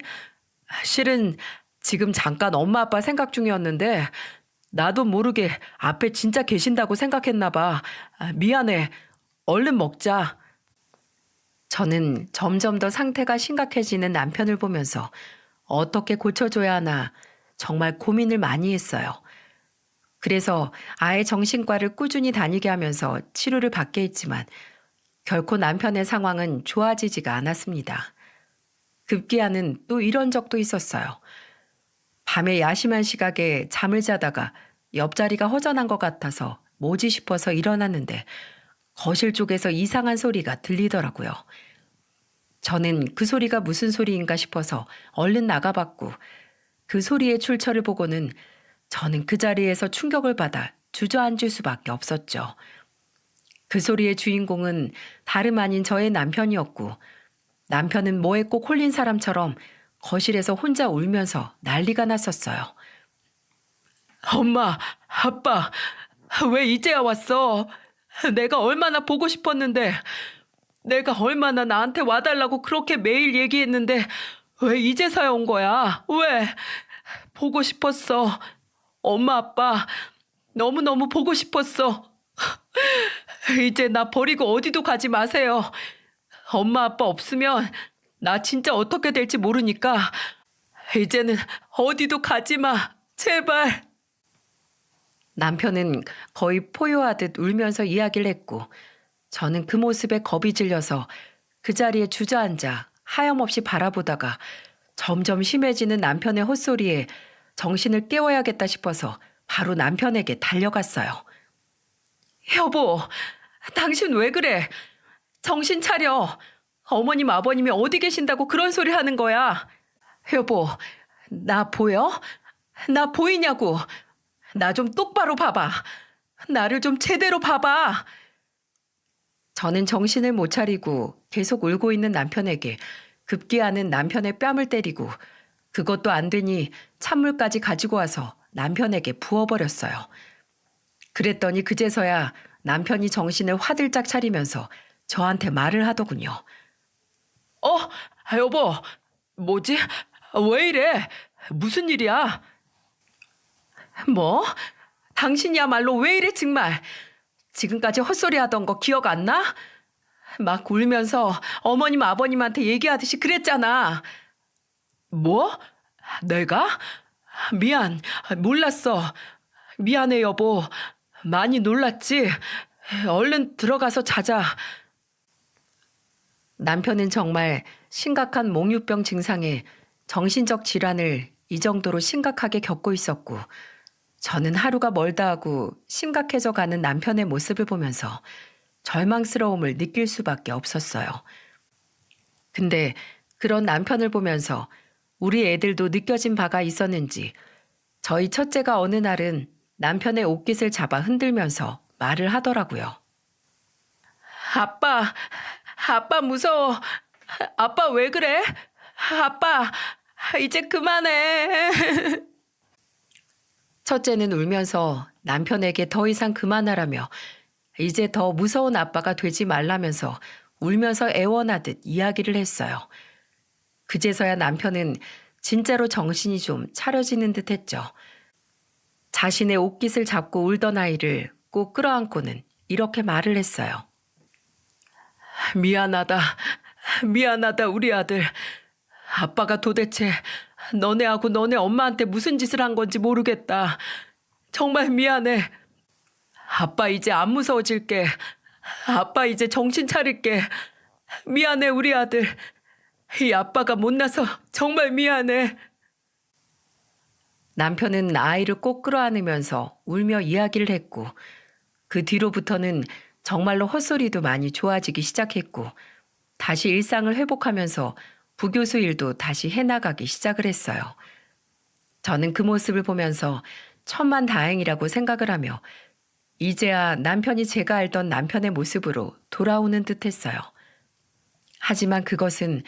실은 지금 잠깐 엄마 아빠 생각 중이었는데 나도 모르게 앞에 진짜 계신다고 생각했나 봐. 미안해. 얼른 먹자. 저는 점점 더 상태가 심각해지는 남편을 보면서 어떻게 고쳐줘야 하나 정말 고민을 많이 했어요. 그래서 아예 정신과를 꾸준히 다니게 하면서 치료를 받게 했지만 결코 남편의 상황은 좋아지지가 않았습니다. 급기야는 또 이런 적도 있었어요. 밤에 야심한 시각에 잠을 자다가 옆자리가 허전한 것 같아서 뭐지 싶어서 일어났는데 거실 쪽에서 이상한 소리가 들리더라고요. 저는 그 소리가 무슨 소리인가 싶어서 얼른 나가봤고 그 소리의 출처를 보고는 저는 그 자리에서 충격을 받아 주저앉을 수밖에 없었죠. 그 소리의 주인공은 다름 아닌 저의 남편이었고 남편은 뭐에 꼭 홀린 사람처럼 거실에서 혼자 울면서 난리가 났었어요. 엄마, 아빠, 왜 이제야 왔어? 내가 얼마나 보고 싶었는데, 내가 얼마나 나한테 와달라고 그렇게 매일 얘기했는데 왜 이제서야 온 거야? 왜? 보고 싶었어. 엄마, 아빠, 너무너무 보고 싶었어. 이제 나 버리고 어디도 가지 마세요. 엄마, 아빠 없으면 나 진짜 어떻게 될지 모르니까 이제는 어디도 가지 마. 제발. 남편은 거의 포효하듯 울면서 이야기를 했고 저는 그 모습에 겁이 질려서 그 자리에 주저앉아 하염없이 바라보다가 점점 심해지는 남편의 헛소리에 정신을 깨워야겠다 싶어서 바로 남편에게 달려갔어요. 여보, 당신 왜 그래? 정신 차려. 어머님, 아버님이 어디 계신다고 그런 소리 하는 거야? 여보, 나 보여? 나 보이냐고. 나 좀 똑바로 봐봐. 나를 좀 제대로 봐봐. 저는 정신을 못 차리고 계속 울고 있는 남편에게 급기야는 남편의 뺨을 때리고 그것도 안 되니 찬물까지 가지고 와서 남편에게 부어버렸어요. 그랬더니 그제서야 남편이 정신을 화들짝 차리면서 저한테 말을 하더군요. 여보, 뭐지? 왜 이래? 무슨 일이야? 뭐? 당신이야말로 왜 이래 정말? 지금까지 헛소리 하던 거 기억 안 나? 막 울면서 어머님 아버님한테 얘기하듯이 그랬잖아. 뭐? 내가? 미안, 몰랐어. 미안해 여보. 많이 놀랐지? 얼른 들어가서 자자. 남편은 정말 심각한 몽유병 증상에 정신적 질환을 이 정도로 심각하게 겪고 있었고 저는 하루가 멀다 하고 심각해져 가는 남편의 모습을 보면서 절망스러움을 느낄 수밖에 없었어요. 근데 그런 남편을 보면서 우리 애들도 느껴진 바가 있었는지 저희 첫째가 어느 날은 남편의 옷깃을 잡아 흔들면서 말을 하더라고요. 아빠 무서워. 아빠 왜 그래? 아빠 이제 그만해. 첫째는 울면서 남편에게 더 이상 그만하라며 이제 더 무서운 아빠가 되지 말라면서 울면서 애원하듯 이야기를 했어요. 그제서야 남편은 진짜로 정신이 좀 차려지는 듯 했죠. 자신의 옷깃을 잡고 울던 아이를 꼭 끌어안고는 이렇게 말을 했어요. 미안하다. 미안하다 우리 아들. 아빠가 도대체 너네하고 너네 엄마한테 무슨 짓을 한 건지 모르겠다. 정말 미안해. 아빠 이제 안 무서워질게. 아빠 이제 정신 차릴게. 미안해 우리 아들. 이 아빠가 못나서 정말 미안해. 남편은 아이를 꼭 끌어안으면서 울며 이야기를 했고 그 뒤로부터는 정말로 헛소리도 많이 좋아지기 시작했고 다시 일상을 회복하면서 부교수 일도 다시 해나가기 시작을 했어요. 저는 그 모습을 보면서 천만다행이라고 생각을 하며 이제야 남편이 제가 알던 남편의 모습으로 돌아오는 듯했어요. 하지만 그것은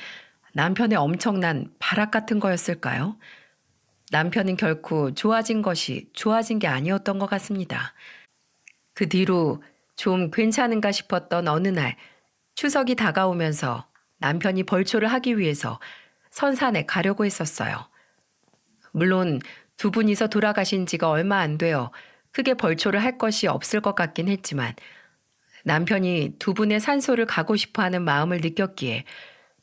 남편의 엄청난 발악 같은 거였을까요? 남편은 결코 좋아진 것이 좋아진 게 아니었던 것 같습니다. 그 뒤로 좀 괜찮은가 싶었던 어느 날 추석이 다가오면서 남편이 벌초를 하기 위해서 선산에 가려고 했었어요. 물론 두 분이서 돌아가신 지가 얼마 안 되어 크게 벌초를 할 것이 없을 것 같긴 했지만 남편이 두 분의 산소를 가고 싶어하는 마음을 느꼈기에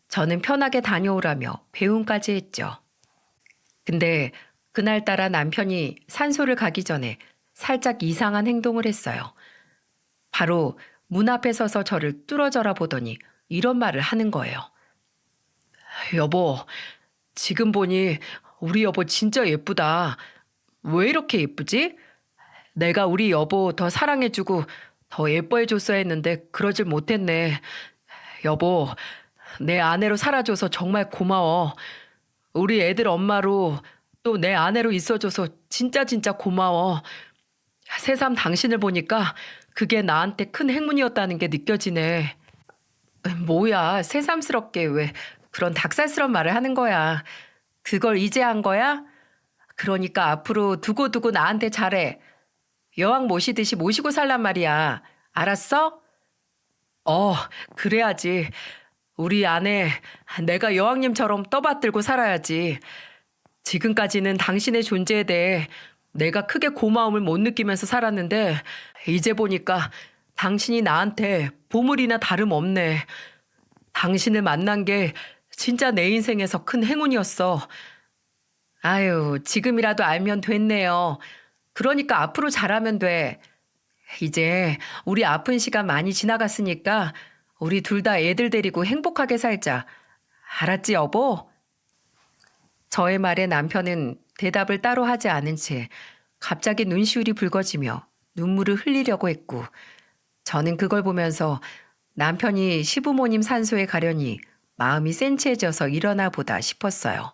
저는 편하게 다녀오라며 배웅까지 했죠. 근데 그날따라 남편이 산소를 가기 전에 살짝 이상한 행동을 했어요. 바로 문 앞에 서서 저를 뚫어져라 보더니 이런 말을 하는 거예요. 여보, 지금 보니 우리 여보 진짜 예쁘다. 왜 이렇게 예쁘지? 내가 우리 여보 더 사랑해주고 더 예뻐해줬어야 했는데 그러질 못했네. 여보, 내 아내로 살아줘서 정말 고마워. 우리 애들 엄마로 또 내 아내로 있어줘서 진짜 고마워. 새삼 당신을 보니까 그게 나한테 큰 행운이었다는 게 느껴지네. 뭐야, 새삼스럽게 왜 그런 닭살스러운 말을 하는 거야. 그걸 이제 한 거야? 그러니까 앞으로 두고두고 나한테 잘해. 여왕 모시듯이 모시고 살란 말이야. 알았어? 어, 그래야지. 우리 아내, 내가 여왕님처럼 떠받들고 살아야지. 지금까지는 당신의 존재에 대해 내가 크게 고마움을 못 느끼면서 살았는데 이제 보니까 당신이 나한테 보물이나 다름없네. 당신을 만난 게 진짜 내 인생에서 큰 행운이었어. 아유, 지금이라도 알면 됐네요. 그러니까 앞으로 잘하면 돼. 이제 우리 아픈 시간 많이 지나갔으니까 우리 둘 다 애들 데리고 행복하게 살자. 알았지, 여보? 저의 말에 남편은 대답을 따로 하지 않은 채 갑자기 눈시울이 붉어지며 눈물을 흘리려고 했고 저는 그걸 보면서 남편이 시부모님 산소에 가려니 마음이 센치해져서 일어나 보다 싶었어요.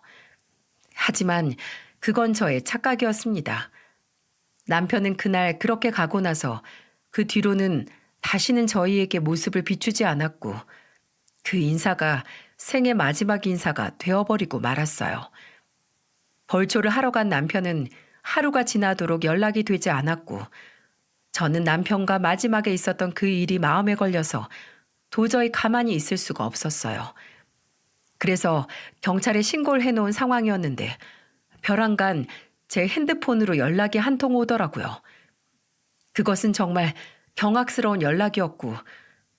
하지만 그건 저의 착각이었습니다. 남편은 그날 그렇게 가고 나서 그 뒤로는 다시는 저희에게 모습을 비추지 않았고 그 인사가 생애 마지막 인사가 되어버리고 말았어요. 벌초를 하러 간 남편은 하루가 지나도록 연락이 되지 않았고 저는 남편과 마지막에 있었던 그 일이 마음에 걸려서 도저히 가만히 있을 수가 없었어요. 그래서 경찰에 신고를 해놓은 상황이었는데 벼랑간 제 핸드폰으로 연락이 한 통 오더라고요. 그것은 정말 경악스러운 연락이었고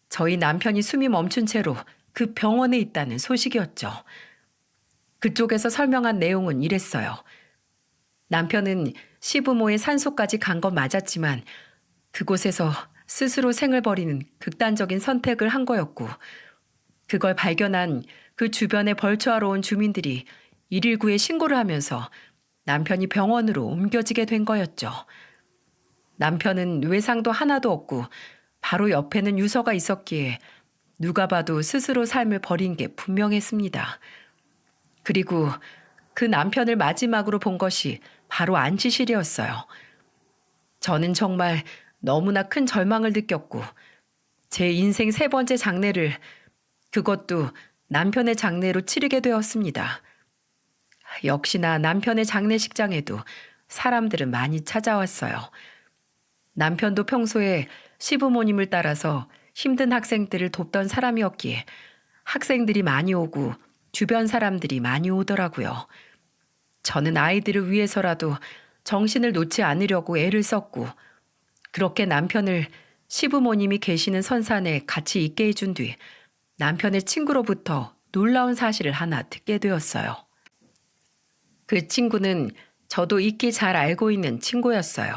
저희 남편이 숨이 멈춘 채로 그 병원에 있다는 소식이었죠. 그쪽에서 설명한 내용은 이랬어요. 남편은 시부모의 산소까지 간 건 맞았지만 그곳에서 스스로 생을 버리는 극단적인 선택을 한 거였고 그걸 발견한 그 주변에 벌초하러 온 주민들이 119에 신고를 하면서 남편이 병원으로 옮겨지게 된 거였죠. 남편은 외상도 하나도 없고 바로 옆에는 유서가 있었기에 누가 봐도 스스로 삶을 버린 게 분명했습니다. 그리고 그 남편을 마지막으로 본 것이 바로 안치실이었어요. 저는 정말 너무나 큰 절망을 느꼈고 제 인생 3번째 장례를 그것도 남편의 장례로 치르게 되었습니다. 역시나 남편의 장례식장에도 사람들은 많이 찾아왔어요. 남편도 평소에 시부모님을 따라서 힘든 학생들을 돕던 사람이었기에 학생들이 많이 오고 주변 사람들이 많이 오더라고요. 저는 아이들을 위해서라도 정신을 놓지 않으려고 애를 썼고 그렇게 남편을 시부모님이 계시는 선산에 같이 있게 해준 뒤 남편의 친구로부터 놀라운 사실을 하나 듣게 되었어요. 그 친구는 저도 익히 잘 알고 있는 친구였어요.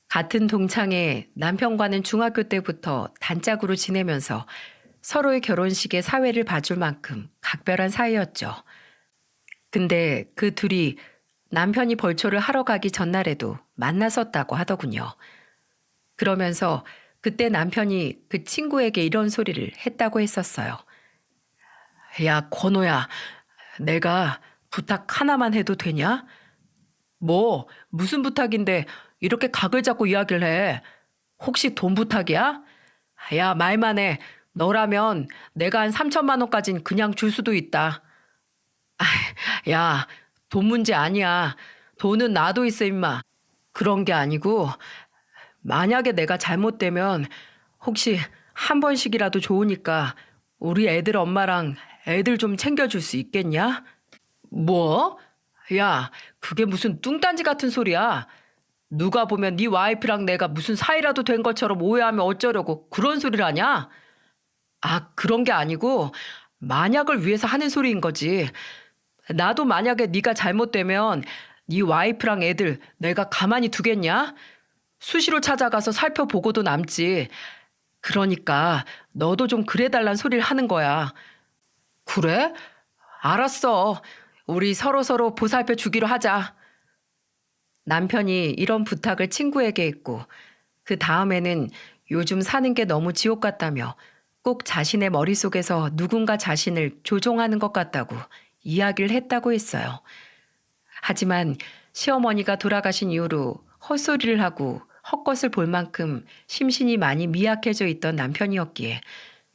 같은 동창에 남편과는 중학교 때부터 단짝으로 지내면서 서로의 결혼식에 사회를 봐줄 만큼 각별한 사이였죠. 근데 그 둘이 남편이 벌초를 하러 가기 전날에도 만났었다고 하더군요. 그러면서 그때 남편이 그 친구에게 이런 소리를 했다고 했었어요. 야, 건호야, 내가 부탁 하나만 해도 되냐? 뭐, 무슨 부탁인데 이렇게 각을 잡고 이야기를 해? 혹시 돈 부탁이야? 야, 말만 해. 너라면 내가 한 3천만 원까진 그냥 줄 수도 있다. 야, 돈 문제 아니야. 돈은 나도 있어, 임마. 그런 게 아니고, 만약에 내가 잘못되면 혹시 한 번씩이라도 좋으니까 우리 애들 엄마랑 애들 좀 챙겨줄 수 있겠냐? 뭐? 야, 그게 무슨 뚱딴지 같은 소리야. 누가 보면 네 와이프랑 내가 무슨 사이라도 된 것처럼 오해하면 어쩌려고 그런 소리를 하냐? 아, 그런 게 아니고 만약을 위해서 하는 소리인 거지. 나도 만약에 네가 잘못되면 네 와이프랑 애들 내가 가만히 두겠냐? 수시로 찾아가서 살펴보고도 남지. 그러니까 너도 좀 그래달란 소리를 하는 거야. 그래? 알았어. 우리 서로서로 보살펴 주기로 하자. 남편이 이런 부탁을 친구에게 했고, 그 다음에는 요즘 사는 게 너무 지옥 같다며 꼭 자신의 머릿속에서 누군가 자신을 조종하는 것 같다고 이야기를 했다고 했어요. 하지만 시어머니가 돌아가신 이후로 헛소리를 하고 헛것을 볼 만큼 심신이 많이 미약해져 있던 남편이었기에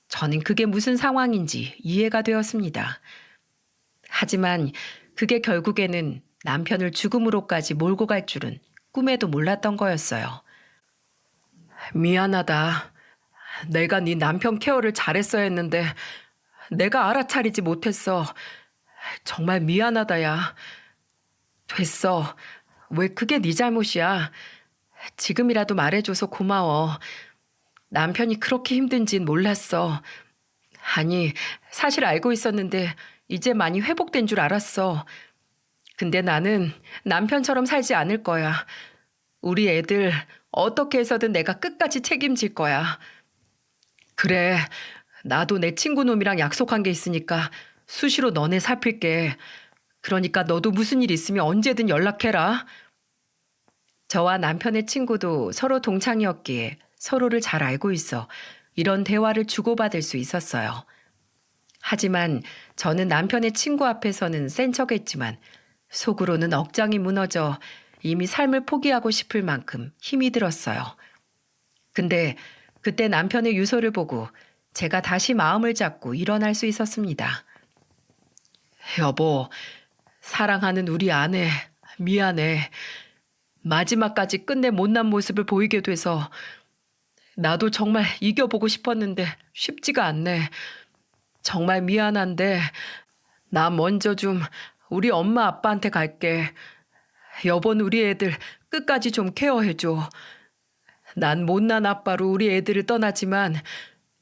저는 그게 무슨 상황인지 이해가 되었습니다. 하지만 그게 결국에는 남편을 죽음으로까지 몰고 갈 줄은 꿈에도 몰랐던 거였어요. 미안하다. 내가 네 남편 케어를 잘했어야 했는데 내가 알아차리지 못했어. 정말 미안하다, 야. 됐어. 왜 그게 네 잘못이야. 지금이라도 말해줘서 고마워. 남편이 그렇게 힘든진 몰랐어. 아니, 사실 알고 있었는데 이제 많이 회복된 줄 알았어. 근데 나는 남편처럼 살지 않을 거야. 우리 애들 어떻게 해서든 내가 끝까지 책임질 거야. 그래, 나도 내 친구 놈이랑 약속한 게 있으니까 수시로 너네 살필게. 그러니까 너도 무슨 일 있으면 언제든 연락해라. 저와 남편의 친구도 서로 동창이었기에 서로를 잘 알고 있어 이런 대화를 주고받을 수 있었어요. 하지만 저는 남편의 친구 앞에서는 센 척했지만 속으로는 억장이 무너져 이미 삶을 포기하고 싶을 만큼 힘이 들었어요. 근데 그때 남편의 유서를 보고 제가 다시 마음을 잡고 일어날 수 있었습니다. 여보, 사랑하는 우리 아내, 미안해. 마지막까지 끝내 못난 모습을 보이게 돼서 나도 정말 이겨보고 싶었는데 쉽지가 않네. 정말 미안한데 나 먼저 좀 우리 엄마 아빠한테 갈게. 여보는 우리 애들 끝까지 좀 케어해줘. 난 못난 아빠로 우리 애들을 떠나지만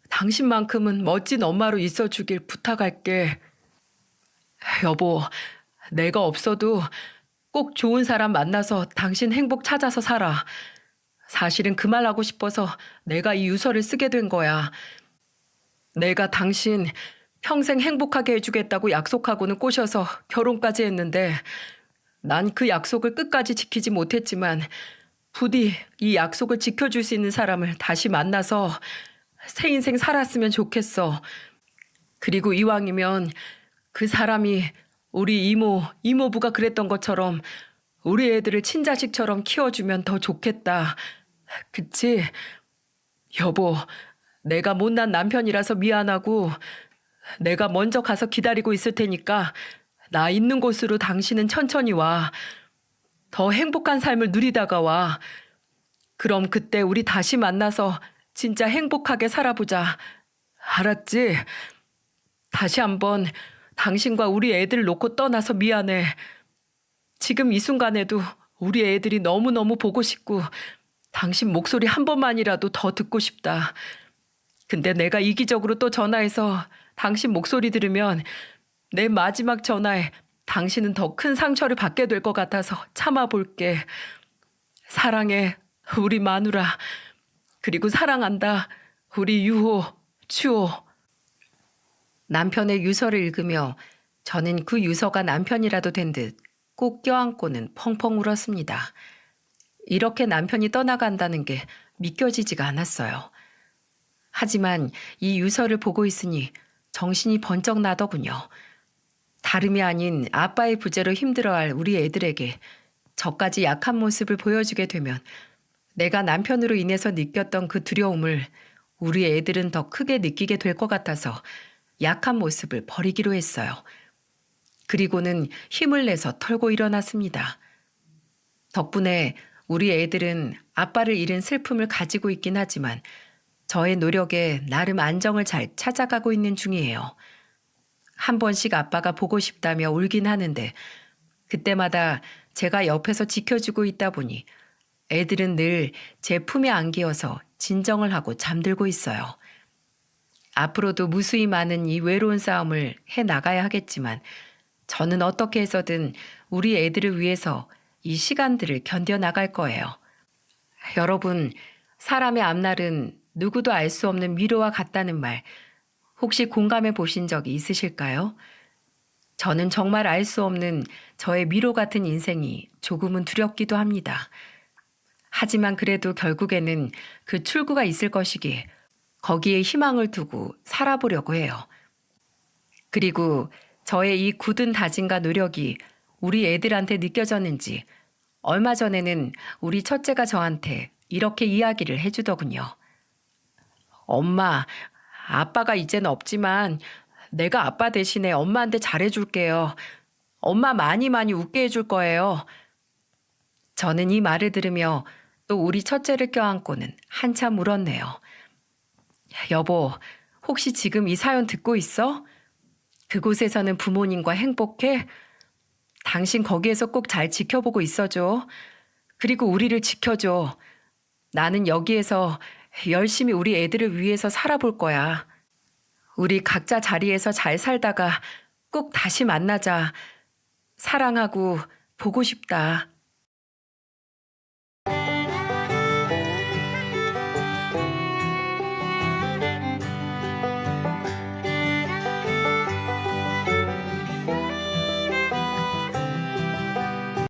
당신만큼은 멋진 엄마로 있어주길 부탁할게. 여보, 내가 없어도 꼭 좋은 사람 만나서 당신 행복 찾아서 살아. 사실은 그 말 하고 싶어서 내가 이 유서를 쓰게 된 거야. 내가 당신 평생 행복하게 해주겠다고 약속하고는 꼬셔서 결혼까지 했는데 난 그 약속을 끝까지 지키지 못했지만 부디 이 약속을 지켜줄 수 있는 사람을 다시 만나서 새 인생 살았으면 좋겠어. 그리고 이왕이면 그 사람이 우리 이모, 이모부가 그랬던 것처럼 우리 애들을 친자식처럼 키워주면 더 좋겠다. 그치? 여보, 내가 못난 남편이라서 미안하고 내가 먼저 가서 기다리고 있을 테니까 나 있는 곳으로 당신은 천천히 와. 더 행복한 삶을 누리다가 와. 그럼 그때 우리 다시 만나서 진짜 행복하게 살아보자. 알았지? 다시 한번 당신과 우리 애들 놓고 떠나서 미안해. 지금 이 순간에도 우리 애들이 너무너무 보고 싶고 당신 목소리 한 번만이라도 더 듣고 싶다. 근데 내가 이기적으로 또 전화해서 당신 목소리 들으면 내 마지막 전화에 당신은 더 큰 상처를 받게 될 것 같아서 참아볼게. 사랑해, 우리 마누라. 그리고 사랑한다, 우리 유호, 추호. 남편의 유서를 읽으며 저는 그 유서가 남편이라도 된 듯 꼭 껴안고는 펑펑 울었습니다. 이렇게 남편이 떠나간다는 게 믿겨지지가 않았어요. 하지만 이 유서를 보고 있으니 정신이 번쩍 나더군요. 다름이 아닌 아빠의 부재로 힘들어할 우리 애들에게 저까지 약한 모습을 보여주게 되면 내가 남편으로 인해서 느꼈던 그 두려움을 우리 애들은 더 크게 느끼게 될 것 같아서 약한 모습을 버리기로 했어요. 그리고는 힘을 내서 털고 일어났습니다. 덕분에 우리 애들은 아빠를 잃은 슬픔을 가지고 있긴 하지만 저의 노력에 나름 안정을 잘 찾아가고 있는 중이에요. 한 번씩 아빠가 보고 싶다며 울긴 하는데 그때마다 제가 옆에서 지켜주고 있다 보니 애들은 늘 제 품에 안기어서 진정을 하고 잠들고 있어요. 앞으로도 무수히 많은 이 외로운 싸움을 해 나가야 하겠지만 저는 어떻게 해서든 우리 애들을 위해서 이 시간들을 견뎌 나갈 거예요. 여러분, 사람의 앞날은 누구도 알 수 없는 위로와 같다는 말 혹시 공감해 보신 적이 있으실까요? 저는 정말 알 수 없는 저의 미로 같은 인생이 조금은 두렵기도 합니다. 하지만 그래도 결국에는 그 출구가 있을 것이기에 거기에 희망을 두고 살아보려고 해요. 그리고 저의 이 굳은 다짐과 노력이 우리 애들한테 느껴졌는지 얼마 전에는 우리 첫째가 저한테 이렇게 이야기를 해주더군요. 엄마, 아빠가 이젠 없지만 내가 아빠 대신에 엄마한테 잘해줄게요. 엄마 많이 많이 웃게 해줄 거예요. 저는 이 말을 들으며 또 우리 첫째를 껴안고는 한참 울었네요. 여보, 혹시 지금 이 사연 듣고 있어? 그곳에서는 부모님과 행복해? 당신 거기에서 꼭 잘 지켜보고 있어줘. 그리고 우리를 지켜줘. 나는 여기에서 열심히 우리 애들을 위해서 살아볼 거야. 우리 각자 자리에서 잘 살다가 꼭 다시 만나자. 사랑하고 보고 싶다.